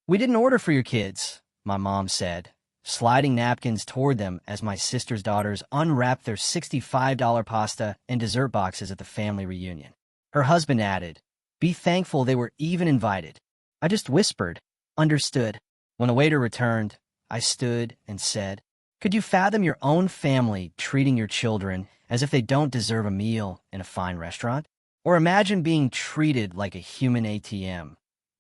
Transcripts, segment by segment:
"We didn't order for your kids," my mom said, sliding napkins toward them as my sister's daughters unwrapped their $65 pasta and dessert boxes at the family reunion. Her husband added, "Be thankful they were even invited." I just whispered, "Understood." When the waiter returned, I stood and said, "Could you fathom your own family treating your children as if they don't deserve a meal in a fine restaurant? Or imagine being treated like a human ATM,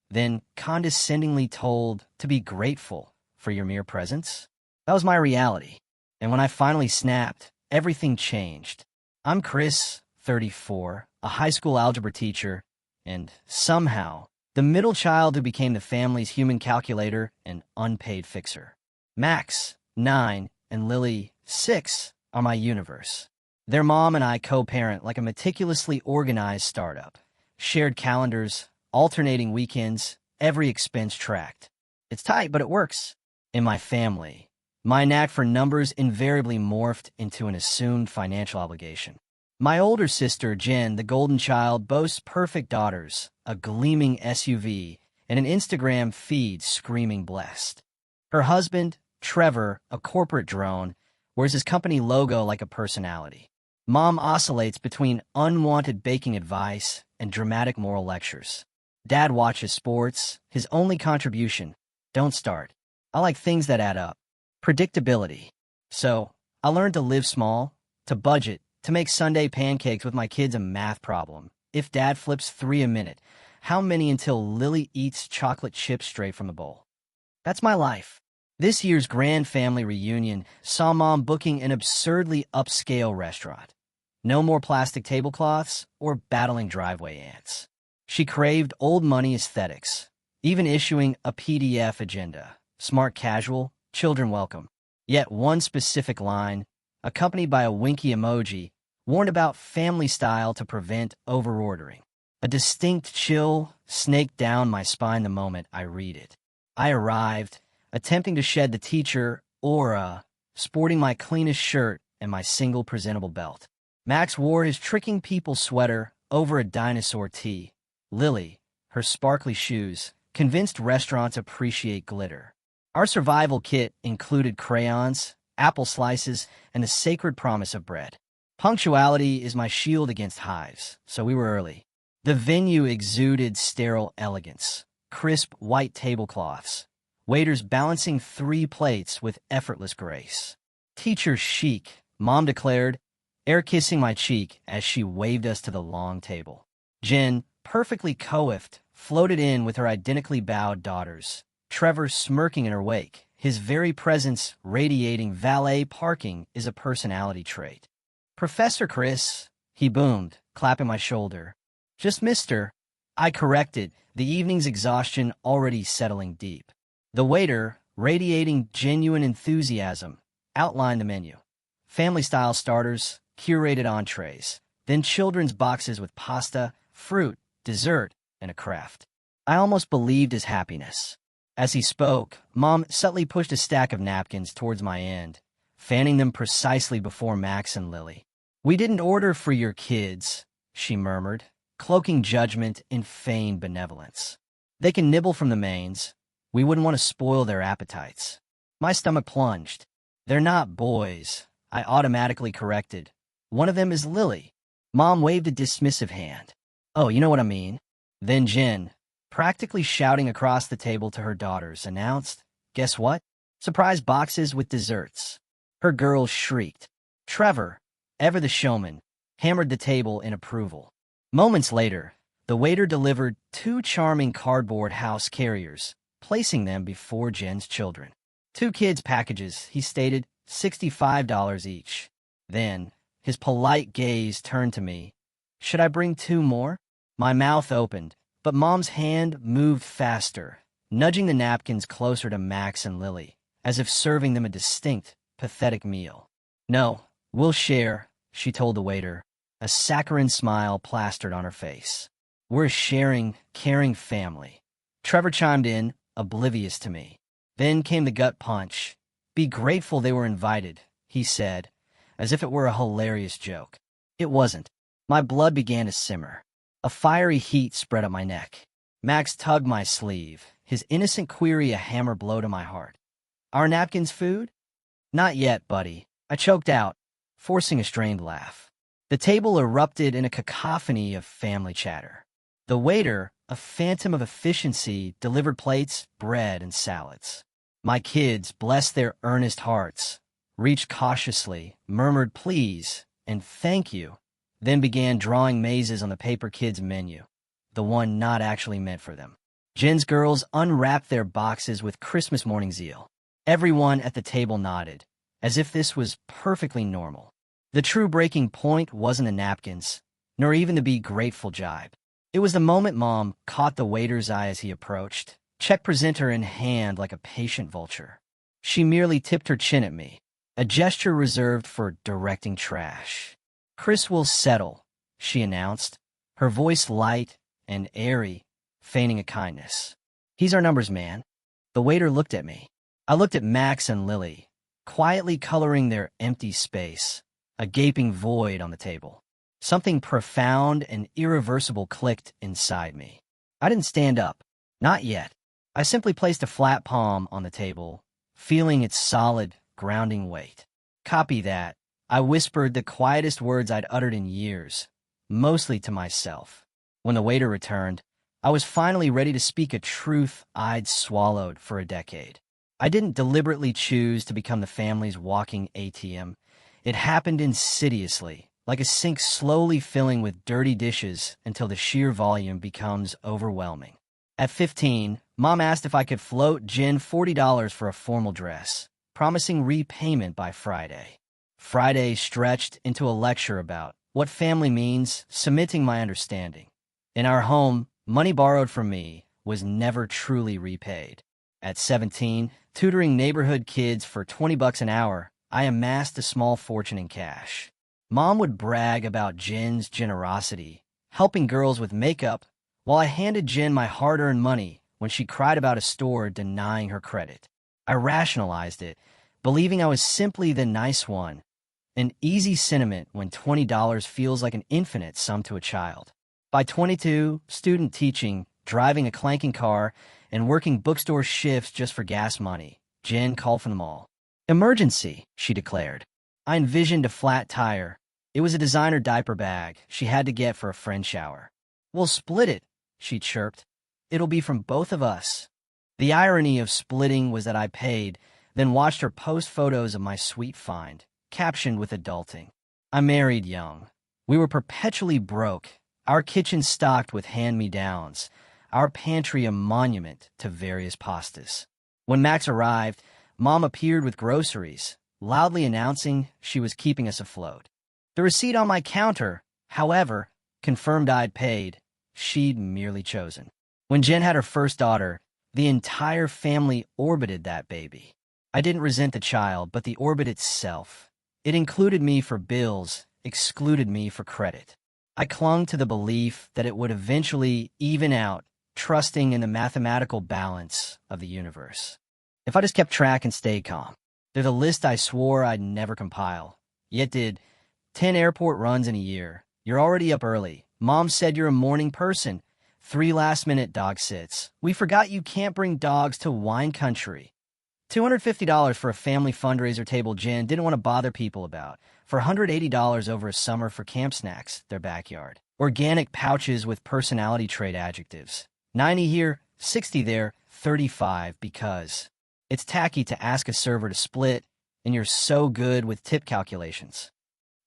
then condescendingly told to be grateful for your mere presence?" That was my reality. And when I finally snapped, everything changed. I'm Chris, 34, a high school algebra teacher, and somehow the middle child who became the family's human calculator and unpaid fixer. Max, 9, and Lily, 6, are my universe. Their mom and I co-parent like a meticulously organized startup. Shared calendars, alternating weekends, every expense tracked. It's tight, but it works. In my family, my knack for numbers invariably morphed into an assumed financial obligation. My older sister, Jen, the golden child, boasts perfect daughters, a gleaming SUV, and an Instagram feed screaming blessed. Her husband, Trevor, a corporate drone, wears his company logo like a personality. Mom oscillates between unwanted baking advice and dramatic moral lectures. Dad watches sports, his only contribution, "Don't start." I like things that add up. Predictability. So, I learned to live small, to budget, to make Sunday pancakes with my kids a math problem. If Dad flips 3 a minute, how many until Lily eats chocolate chips straight from the bowl? That's my life. This year's grand family reunion saw Mom booking an absurdly upscale restaurant. No more plastic tablecloths or battling driveway ants. She craved old money aesthetics, even issuing a PDF agenda. Smart casual, children welcome. Yet one specific line, accompanied by a winky emoji, warned about family style to prevent overordering. A distinct chill snaked down my spine the moment I read it. I arrived, attempting to shed the teacher aura, sporting my cleanest shirt and my single presentable belt. Max wore his tricking people sweater over a dinosaur tee. Lily, her sparkly shoes, convinced restaurants appreciate glitter. Our survival kit included crayons, apple slices, and the sacred promise of bread. Punctuality is my shield against hives, so we were early. The venue exuded sterile elegance, crisp white tablecloths, waiters balancing 3 plates with effortless grace. "Teacher chic," Mom declared, air-kissing my cheek as she waved us to the long table. Jen, perfectly coiffed, floated in with her identically bowed daughters. Trevor smirking in her wake, his very presence radiating valet parking is a personality trait. "Professor Chris," he boomed, clapping my shoulder. "Just Mr." I corrected, the evening's exhaustion already settling deep. The waiter, radiating genuine enthusiasm, outlined the menu. Family-style starters, curated entrees, then children's boxes with pasta, fruit, dessert, and a craft. I almost believed his happiness. As he spoke, Mom subtly pushed a stack of napkins towards my end, fanning them precisely before Max and Lily. "We didn't order for your kids," she murmured, cloaking judgment in feigned benevolence. "They can nibble from the mains. We wouldn't want to spoil their appetites." My stomach plunged. "They're not boys," I automatically corrected. "One of them is Lily." Mom waved a dismissive hand. "Oh, you know what I mean." Then Jen, practically shouting across the table to her daughters, announced, "Guess what? Surprise boxes with desserts." Her girls shrieked. Trevor, ever the showman, hammered the table in approval. Moments later, the waiter delivered 2 charming cardboard house carriers, placing them before Jen's children. "2 kids' packages," he stated, $65 each. Then, his polite gaze turned to me. "Should I bring 2 more?" My mouth opened, but Mom's hand moved faster, nudging the napkins closer to Max and Lily, as if serving them a distinct, pathetic meal. "No, we'll share," she told the waiter, a saccharine smile plastered on her face. "We're a sharing, caring family." Trevor chimed in, oblivious to me. Then came the gut punch. "Be grateful they were invited," he said, as if it were a hilarious joke. It wasn't. My blood began to simmer. A fiery heat spread up my neck. Max tugged my sleeve, his innocent query a hammer blow to my heart. "Are napkins food?" "Not yet, buddy," I choked out, forcing a strained laugh. The table erupted in a cacophony of family chatter. The waiter, a phantom of efficiency, delivered plates, bread, and salads. My kids, bless their earnest hearts, reached cautiously, murmured please and thank you, then began drawing mazes on the paper kids menu, the one not actually meant for them. Jen's girls unwrapped their boxes with Christmas morning zeal. Everyone at the table nodded, as if this was perfectly normal. The true breaking point wasn't the napkins, nor even the be grateful jibe. It was the moment Mom caught the waiter's eye as he approached, check presenter in hand like a patient vulture. She merely tipped her chin at me, a gesture reserved for directing trash. "Chris will settle," she announced, her voice light and airy, feigning a kindness. "He's our numbers man." The waiter looked at me. I looked at Max and Lily, quietly coloring their empty space, a gaping void on the table. Something profound and irreversible clicked inside me. I didn't stand up. Not yet. I simply placed a flat palm on the table, feeling its solid, grounding weight. "Copy that." I whispered the quietest words I'd uttered in years, mostly to myself. When the waiter returned, I was finally ready to speak a truth I'd swallowed for a decade. I didn't deliberately choose to become the family's walking ATM. It happened insidiously, like a sink slowly filling with dirty dishes until the sheer volume becomes overwhelming. At 15, Mom asked if I could float Jen $40 for a formal dress, promising repayment by Friday. Friday stretched into a lecture about what family means, cementing my understanding. In our home, money borrowed from me was never truly repaid. At 17, tutoring neighborhood kids for $20 an hour, I amassed a small fortune in cash. Mom would brag about Jen's generosity, helping girls with makeup, while I handed Jen my hard-earned money when she cried about a store denying her credit. I rationalized it, believing I was simply the nice one, an easy sentiment when $20 feels like an infinite sum to a child. By 22, student teaching, driving a clanking car, and working bookstore shifts just for gas money, Jen called from the mall. "Emergency," she declared. I envisioned a flat tire. It was a designer diaper bag she had to get for a friend shower. "We'll split it," she chirped. "It'll be from both of us." The irony of splitting was that I paid, then watched her post photos of my sweet find, captioned with adulting. I married young. We were perpetually broke, our kitchen stocked with hand-me-downs, our pantry a monument to various pastas. When Max arrived, Mom appeared with groceries, loudly announcing she was keeping us afloat. The receipt on my counter, however, confirmed I'd paid. She'd merely chosen. When Jen had her first daughter, the entire family orbited that baby. I didn't resent the child, but the orbit itself. It included me for bills, excluded me for credit. I clung to the belief that it would eventually even out, trusting in the mathematical balance of the universe. If I just kept track and stayed calm. They're the list I swore I'd never compile, yet did. 10 airport runs in a year. You're already up early. Mom said you're a morning person. 3 last-minute dog sits. We forgot you can't bring dogs to wine country. $250 for a family fundraiser table Jen didn't want to bother people about. For $180 over a summer for camp snacks, their backyard. Organic pouches with personality trait adjectives. 90 here, 60 there, 35 because. It's tacky to ask a server to split, and you're so good with tip calculations.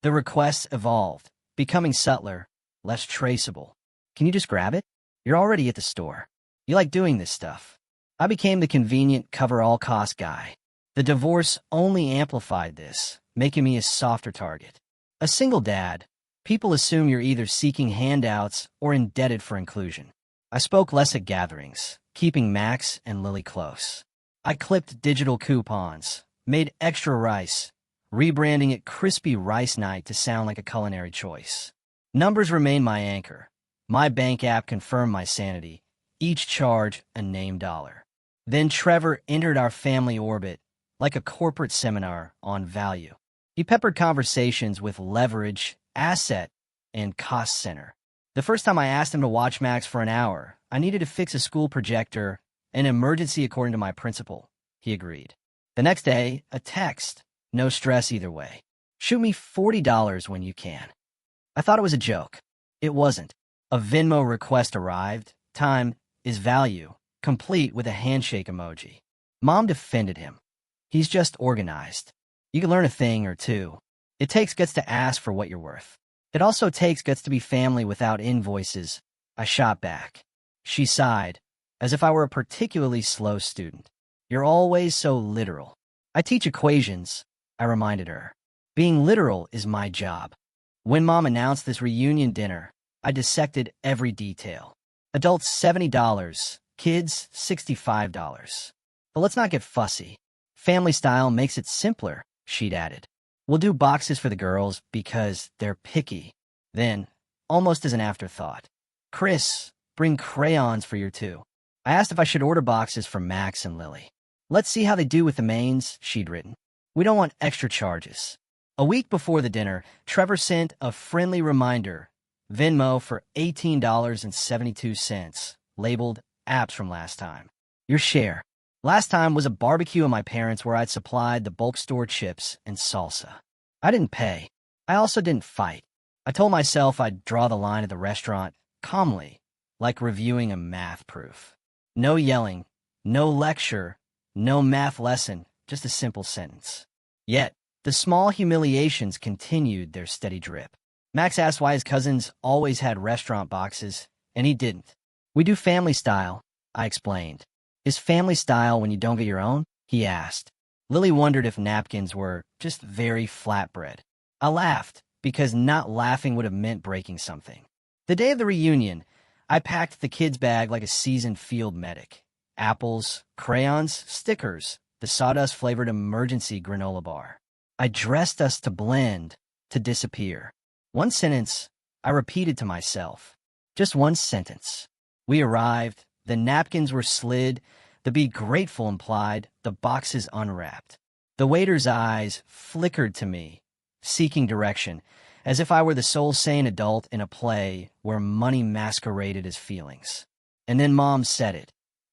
The requests evolved, becoming subtler, less traceable. "Can you just grab it? You're already at the store. You like doing this stuff." I became the convenient cover-all-cost guy. The divorce only amplified this, making me a softer target. A single dad, people assume you're either seeking handouts or indebted for inclusion. I spoke less at gatherings, keeping Max and Lily close. I clipped digital coupons, made extra rice, rebranding it Crispy Rice Night to sound like a culinary choice. Numbers remain my anchor. My bank app confirmed my sanity, each charge a named dollar. Then Trevor entered our family orbit like a corporate seminar on value. He peppered conversations with leverage, asset, and cost center. The first time I asked him to watch Max for an hour, I needed to fix a school projector, An emergency according to my principal, he agreed. The next day, a text. No stress either way. Shoot me $40 when you can. I thought it was a joke. It wasn't. A Venmo request arrived. Time is value, complete with a handshake emoji. Mom defended him. He's just organized. You can learn a thing or two. It takes guts to ask for what you're worth. It also takes guts to be family without invoices. I shot back. She sighed, as if I were a particularly slow student. You're always so literal. I teach equations, I reminded her. Being literal is my job. When Mom announced this reunion dinner, I dissected every detail. Adults $70, kids $65. But let's not get fussy. Family style makes it simpler, she'd added. We'll do boxes for the girls because they're picky. Then, almost as an afterthought, Chris, bring crayons for your two. I asked if I should order boxes for Max and Lily. Let's see how they do with the mains, she'd written. We don't want extra charges. A week before the dinner, Trevor sent a friendly reminder, Venmo for $18.72, labeled apps from last time. Your share. Last time was a barbecue at my parents' where I'd supplied the bulk store chips and salsa. I didn't pay. I also didn't fight. I told myself I'd draw the line at the restaurant, calmly, like reviewing a math proof. No yelling, no lecture, no math lesson, just a simple sentence. Yet, the small humiliations continued their steady drip. Max asked why his cousins always had restaurant boxes, and he didn't. We do family style, I explained. Is family style when you don't get your own? He asked. Lily wondered if napkins were just very flatbread. I laughed, because not laughing would have meant breaking something. The day of the reunion, I packed the kids' bag like a seasoned field medic. Apples, crayons, stickers, the sawdust-flavored emergency granola bar. I dressed us to blend, to disappear. One sentence I repeated to myself. Just one sentence. We arrived, the napkins were slid, the be grateful implied, the boxes unwrapped. The waiter's eyes flickered to me, seeking direction, as if I were the sole sane adult in a play where money masqueraded as feelings. And then Mom said it.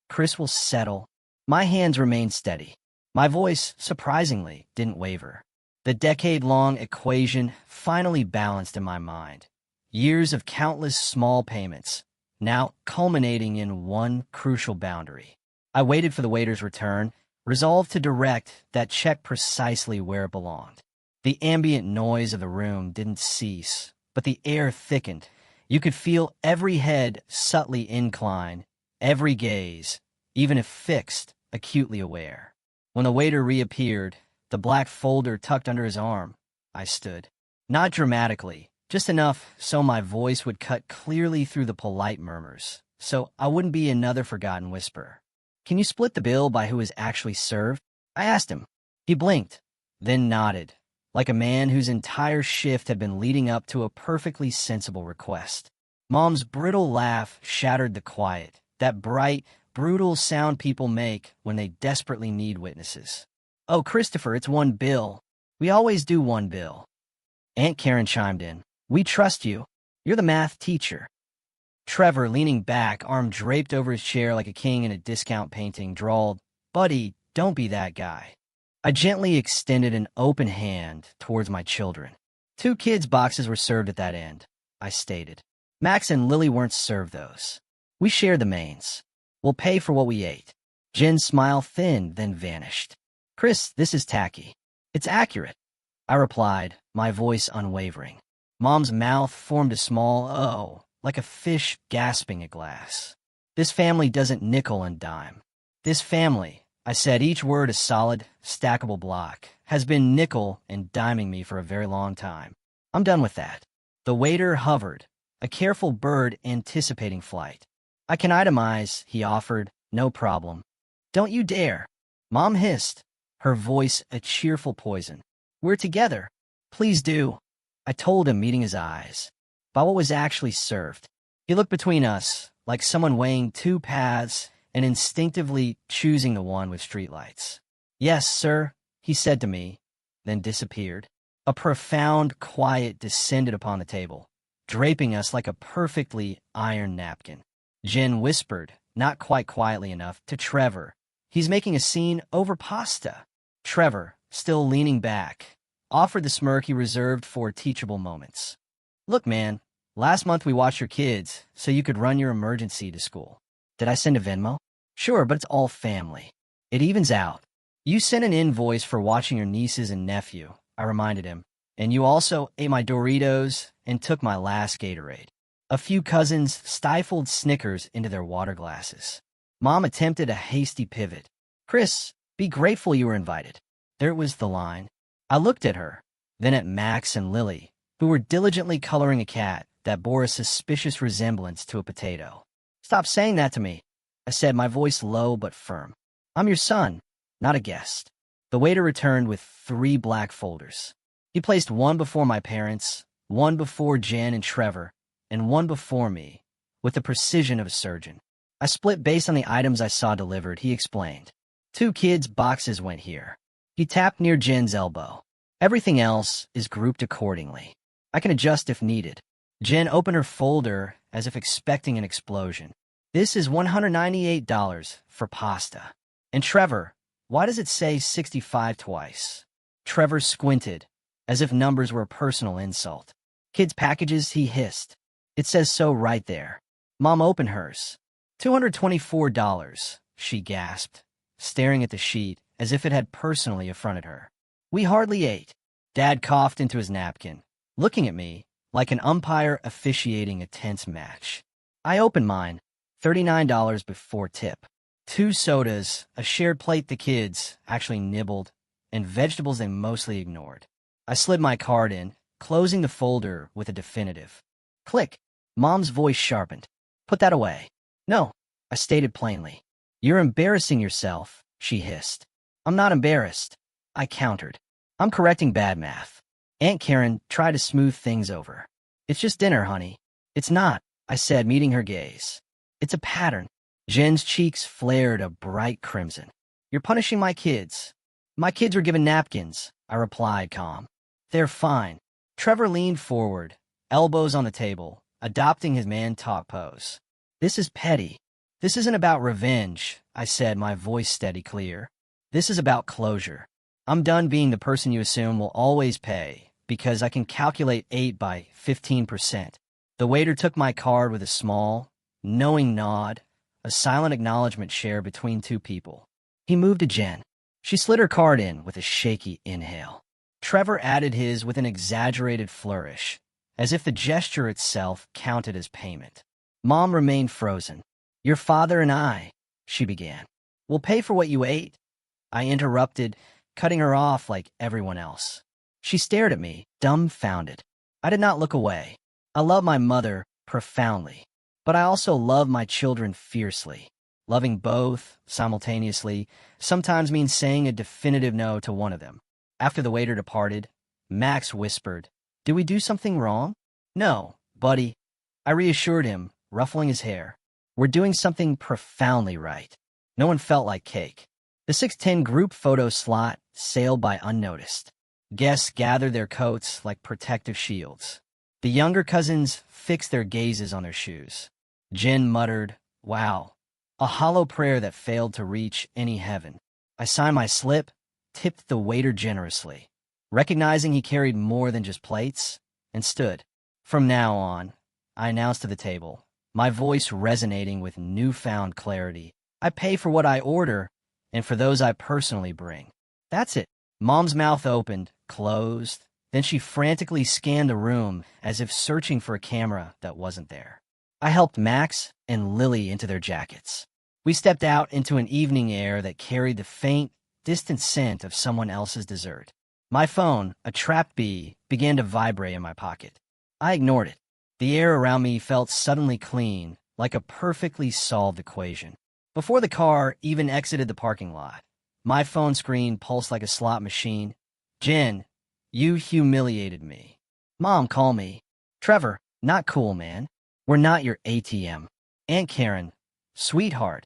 Chris will settle. My hands remained steady. My voice, surprisingly, didn't waver. The decade-long equation finally balanced in my mind. Years of countless small payments, now culminating in one crucial boundary. I waited for the waiter's return, resolved to direct that check precisely where it belonged. The ambient noise of the room didn't cease, but the air thickened. You could feel every head subtly incline, every gaze, even if fixed, acutely aware. When the waiter reappeared, the black folder tucked under his arm, I stood. Not dramatically, just enough so my voice would cut clearly through the polite murmurs, so I wouldn't be another forgotten whisper. Can you split the bill by who is actually served? I asked him. He blinked, then nodded, like a man whose entire shift had been leading up to a perfectly sensible request. Mom's brittle laugh shattered the quiet, that bright, brutal sound people make when they desperately need witnesses. Oh, Christopher, it's one bill. We always do one bill. Aunt Karen chimed in. We trust you. You're the math teacher. Trevor, leaning back, arm draped over his chair like a king in a discount painting, drawled, Buddy, don't be that guy. I gently extended an open hand towards my children. 2 kids' boxes were served at that end, I stated. Max and Lily weren't served those. We shared the mains. We'll pay for what we ate. Jen's smile thinned, then vanished. Chris, this is tacky. It's accurate, I replied, my voice unwavering. Mom's mouth formed a small O, like a fish gasping at glass. This family doesn't nickel and dime. This family, I said, each word a solid, stackable block, has been nickel and diming me for a very long time. I'm done with that. The waiter hovered, a careful bird anticipating flight. I can itemize, he offered, no problem. Don't you dare. Mom hissed, her voice a cheerful poison. We're together. Please do. I told him, meeting his eyes, by what was actually served. He looked between us, like someone weighing 2 paths and instinctively choosing the one with streetlights. Yes, sir, he said to me, then disappeared. A profound quiet descended upon the table, draping us like a perfectly ironed napkin. Jen whispered, not quite quietly enough, to Trevor. He's making a scene over pasta. Trevor, still leaning back, offered the smirk he reserved for teachable moments. Look, man, last month we watched your kids so you could run your emergency to school. Did I send a Venmo? Sure, but it's all family. It evens out. You sent an invoice for watching your nieces and nephew, I reminded him. And you also ate my Doritos and took my last Gatorade. A few cousins stifled Snickers into their water glasses. Mom attempted a hasty pivot. Chris, be grateful you were invited. There was the line. I looked at her, then at Max and Lily, who were diligently coloring a cat that bore a suspicious resemblance to a potato. Stop saying that to me, I said, my voice low but firm. I'm your son, not a guest. The waiter returned with 3 black folders. He placed one before my parents, one before Jen and Trevor, and one before me, with the precision of a surgeon. I split based on the items I saw delivered, he explained. 2 kids' boxes went here. He tapped near Jen's elbow. Everything else is grouped accordingly. I can adjust if needed. Jen opened her folder as if expecting an explosion. This is $198 for pasta. And Trevor, why does it say 65 twice? Trevor squinted, as if numbers were a personal insult. Kids' packages, he hissed. It says so right there. Mom opened hers. $224, she gasped, staring at the sheet as if it had personally affronted her. We hardly ate. Dad coughed into his napkin, looking at me like an umpire officiating a tense match. I opened mine, $39 before tip. 2 sodas, a shared plate the kids actually nibbled, and vegetables they mostly ignored. I slid my card in, closing the folder with a definitive. Click. Mom's voice sharpened. Put that away. No, I stated plainly. You're embarrassing yourself, she hissed. I'm not embarrassed, I countered. I'm correcting bad math. Aunt Karen tried to smooth things over. It's just dinner, honey. It's not, I said, meeting her gaze. It's a pattern. Jen's cheeks flared a bright crimson. You're punishing my kids. My kids were given napkins, I replied, calm. They're fine. Trevor leaned forward, elbows on the table, adopting his man-talk pose. This is petty. This isn't about revenge, I said, my voice steady clear. This is about closure. I'm done being the person you assume will always pay, because I can calculate 8 by 15%. The waiter took my card with a small, knowing nod, a silent acknowledgement share between 2 people. He moved to Jen. She slid her card in with a shaky inhale. Trevor added his with an exaggerated flourish, as if the gesture itself counted as payment. Mom remained frozen. Your father and I, she began, will pay for what you ate. I interrupted, cutting her off like everyone else. She stared at me, dumbfounded. I did not look away. I love my mother profoundly, but I also love my children fiercely. Loving both simultaneously sometimes means saying a definitive no to one of them. After the waiter departed, Max whispered, Did we do something wrong? No, buddy, I reassured him, ruffling his hair. We're doing something profoundly right. No one felt like cake. The 610 group photo slot sailed by unnoticed. Guests gathered their coats like protective shields. The younger cousins fixed their gazes on their shoes. Jen muttered, Wow, a hollow prayer that failed to reach any heaven. I signed my slip, tipped the waiter generously, recognizing he carried more than just plates, and stood. From now on, I announced to the table, my voice resonating with newfound clarity, I pay for what I order and for those I personally bring. That's it. Mom's mouth opened, closed, then she frantically scanned the room as if searching for a camera that wasn't there. I helped Max and Lily into their jackets. We stepped out into an evening air that carried the faint, distant scent of someone else's dessert. My phone, a trapped bee, began to vibrate in my pocket. I ignored it. The air around me felt suddenly clean, like a perfectly solved equation. Before the car even exited the parking lot, my phone screen pulsed like a slot machine. Jen, you humiliated me. Mom, call me. Trevor, not cool, man. We're not your ATM. Aunt Karen, sweetheart.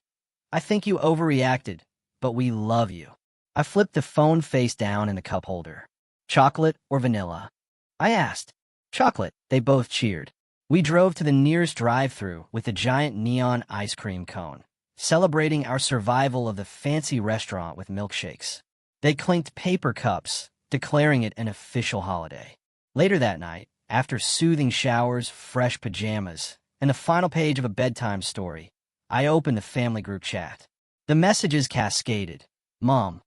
I think you overreacted, but we love you. I flipped the phone face down in the cup holder. Chocolate or vanilla? I asked. Chocolate, they both cheered. We drove to the nearest drive-thru with a giant neon ice cream cone. celebrating our survival of the fancy restaurant with milkshakes. They clinked paper cups, declaring it an official holiday. Later that night, after soothing showers, fresh pajamas, and the final page of a bedtime story, I opened the family group chat. The messages cascaded. Mom,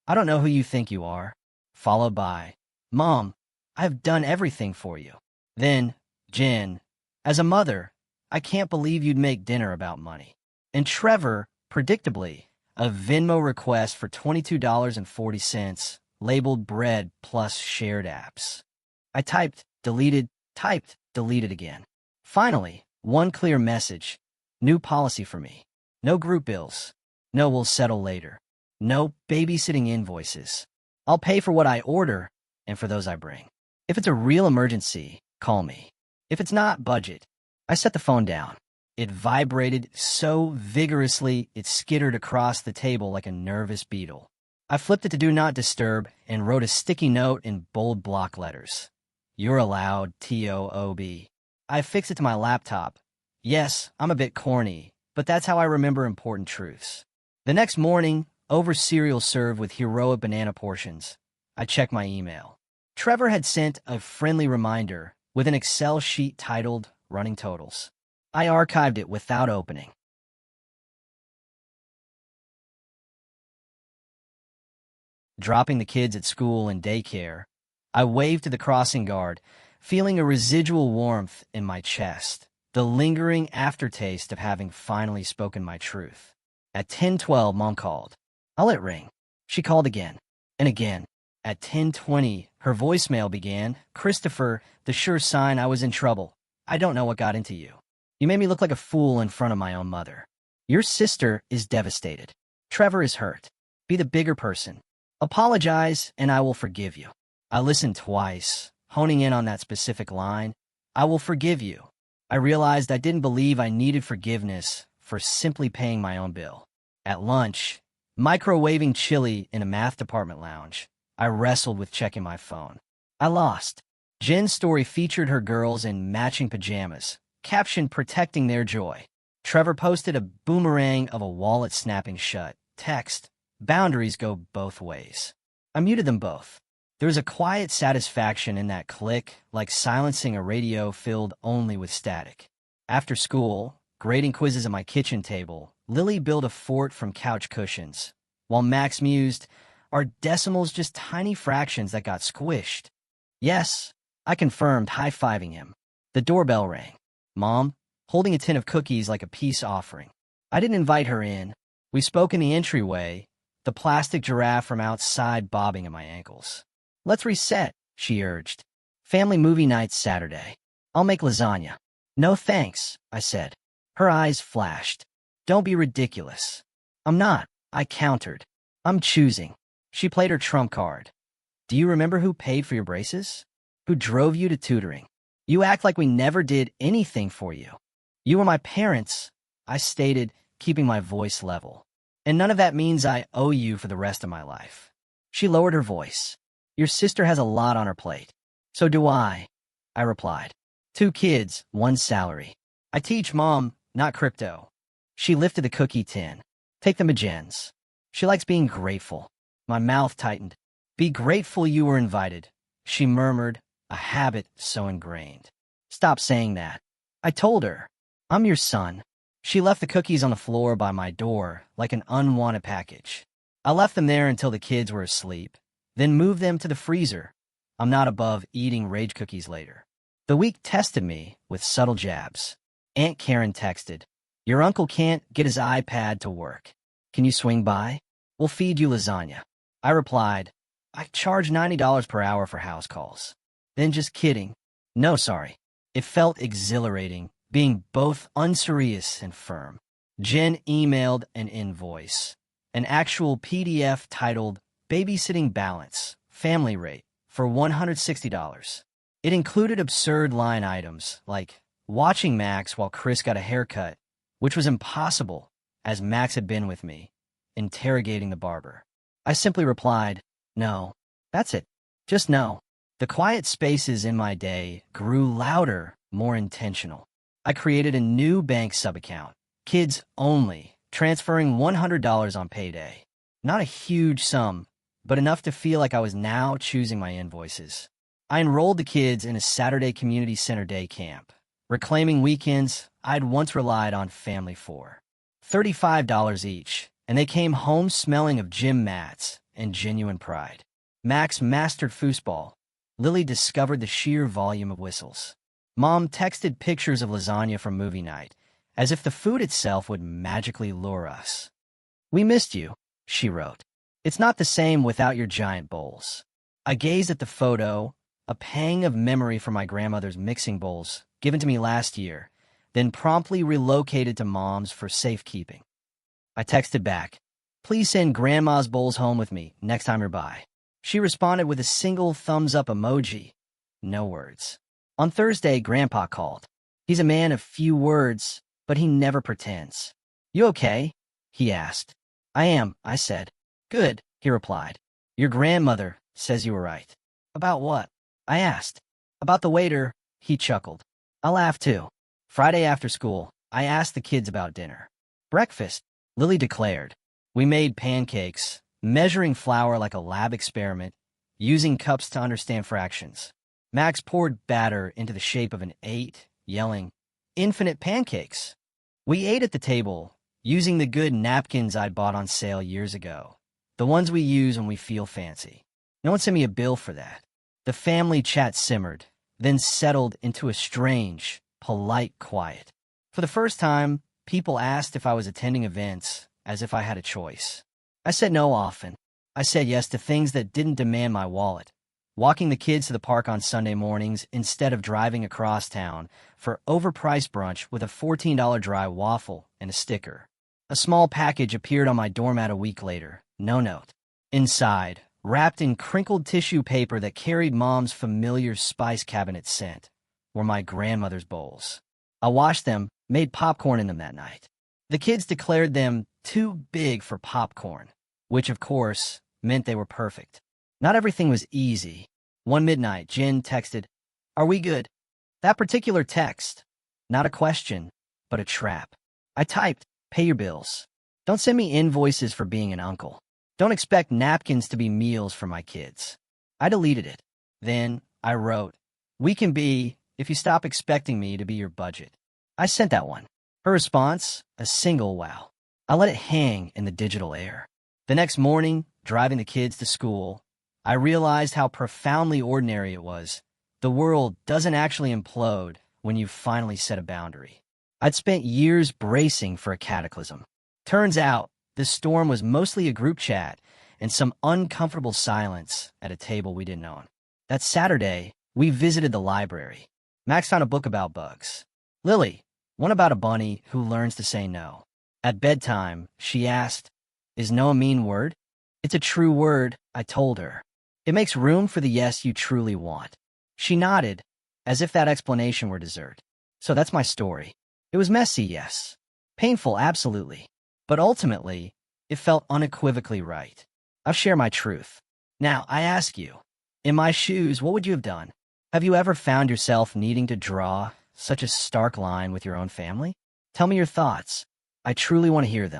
I don't know who you think you are. Followed by, Mom, I have done everything for you. Then, Jen, as a mother, I can't believe you'd make dinner about money. And Trevor, predictably, a Venmo request for $22.40, labeled bread plus shared apps. I typed, deleted again. Finally, one clear message. New policy for me. No group bills. No we'll settle later. No babysitting invoices. I'll pay for what I order and for those I bring. If it's a real emergency, call me. If it's not, budget. I set the phone down. It vibrated so vigorously it skittered across the table like a nervous beetle. I flipped it to Do Not Disturb and wrote a sticky note in bold block letters. You're allowed, TOOB. I affixed it to my laptop. Yes, I'm a bit corny, but that's how I remember important truths. The next morning, over cereal served with heroic banana portions, I checked my email. Trevor had sent a friendly reminder with an Excel sheet titled Running Totals. I archived it without opening. Dropping the kids at school and daycare, I waved to the crossing guard, feeling a residual warmth in my chest, the lingering aftertaste of having finally spoken my truth. At 10:12, Mom called. I let it ring. She called again and again. At 10:20, her voicemail began. Christopher, the sure sign I was in trouble. I don't know what got into you. You made me look like a fool in front of my own mother. Your sister is devastated. Trevor is hurt. Be the bigger person. Apologize, and I will forgive you. I listened twice, honing in on that specific line. I will forgive you. I realized I didn't believe I needed forgiveness for simply paying my own bill. At lunch, microwaving chili in a math department lounge, I wrestled with checking my phone. I lost. Jen's story featured her girls in matching pajamas, caption protecting their joy. Trevor posted a boomerang of a wallet snapping shut. Text, boundaries go both ways. I muted them both. There was a quiet satisfaction in that click, like silencing a radio filled only with static. After school, grading quizzes at my kitchen table, Lily built a fort from couch cushions, while Max mused, are decimals just tiny fractions that got squished? Yes, I confirmed, high-fiving him. The doorbell rang. Mom, holding a tin of cookies like a peace offering. I didn't invite her in. We spoke in the entryway, the plastic giraffe from outside bobbing at my ankles. Let's reset, she urged. Family movie night Saturday. I'll make lasagna. No thanks, I said. Her eyes flashed. Don't be ridiculous. I'm not, I countered. I'm choosing. She played her trump card. Do you remember who paid for your braces? Who drove you to tutoring? You act like we never did anything for you. You were my parents, I stated, keeping my voice level. And none of that means I owe you for the rest of my life. She lowered her voice. Your sister has a lot on her plate. So do I replied. 2 kids, 1 salary. I teach, Mom, not crypto. She lifted the cookie tin. Take them to Jen's. She likes being grateful. My mouth tightened. Be grateful you were invited, she murmured, a habit so ingrained. Stop saying that. I told her. I'm your son. She left the cookies on the floor by my door like an unwanted package. I left them there until the kids were asleep, then moved them to the freezer. I'm not above eating rage cookies later. The week tested me with subtle jabs. Aunt Karen texted, your uncle can't get his iPad to work. Can you swing by? We'll feed you lasagna. I replied, I charge $90 per hour for house calls. Then just kidding. No, sorry. It felt exhilarating, being both unserious and firm. Jen emailed an invoice, an actual PDF titled Babysitting Balance, Family Rate, for $160. It included absurd line items like watching Max while Chris got a haircut, which was impossible as Max had been with me, interrogating the barber. I simply replied, no, that's it. Just no. The quiet spaces in my day grew louder, more intentional. I created a new bank subaccount, kids only, transferring $100 on payday. Not a huge sum, but enough to feel like I was now choosing my invoices. I enrolled the kids in a Saturday community center day camp, reclaiming weekends I'd once relied on family for. $35 each, and they came home smelling of gym mats and genuine pride. Max mastered foosball. Lily discovered the sheer volume of whistles. Mom texted pictures of lasagna from movie night, as if the food itself would magically lure us. "We missed you," she wrote. "It's not the same without your giant bowls." I gazed at the photo, a pang of memory for my grandmother's mixing bowls, given to me last year, then promptly relocated to Mom's for safekeeping. I texted back, "Please send Grandma's bowls home with me next time you're by." She responded with a single thumbs-up emoji. No words. On Thursday, Grandpa called. He's a man of few words, but he never pretends. "You okay?" he asked. "I am," I said. "Good," he replied. "Your grandmother says you were right." "About what?" I asked. "About the waiter," he chuckled. I laughed too. Friday after school, I asked the kids about dinner. "Breakfast," Lily declared. We made pancakes, measuring flour like a lab experiment, using cups to understand fractions. Max poured batter into the shape of an 8, yelling, "Infinite pancakes!" We ate at the table, using the good napkins I'd bought on sale years ago, the ones we use when we feel fancy. No one sent me a bill for that. The family chat simmered, then settled into a strange, polite quiet. For the first time, people asked if I was attending events, as if I had a choice. I said no often. I said yes to things that didn't demand my wallet. Walking the kids to the park on Sunday mornings instead of driving across town for overpriced brunch with a $14 dry waffle and a sticker. A small package appeared on my doormat a week later, no note. Inside, wrapped in crinkled tissue paper that carried Mom's familiar spice cabinet scent, were my grandmother's bowls. I washed them, made popcorn in them that night. The kids declared them too big for popcorn, which, of course, meant they were perfect. Not everything was easy. One midnight, Jen texted, "Are we good?" That particular text, not a question, but a trap. I typed, "Pay your bills. Don't send me invoices for being an uncle. Don't expect napkins to be meals for my kids." I deleted it. Then I wrote, "We can be if you stop expecting me to be your budget." I sent that one. Her response, a single wow. I let it hang in the digital air. The next morning, driving the kids to school, I realized how profoundly ordinary it was. The world doesn't actually implode when you finally set a boundary. I'd spent years bracing for a cataclysm. Turns out, the storm was mostly a group chat and some uncomfortable silence at a table we didn't own. That Saturday, we visited the library. Max found a book about bugs. Lily, one about a bunny who learns to say no. At bedtime, she asked, "Is no a mean word?" "It's a true word," I told her. "It makes room for the yes you truly want." She nodded, as if that explanation were dessert. So that's my story. It was messy, yes. Painful, absolutely. But ultimately, it felt unequivocally right. I'll share my truth. Now, I ask you, in my shoes, what would you have done? Have you ever found yourself needing to draw such a stark line with your own family? Tell me your thoughts. I truly want to hear them.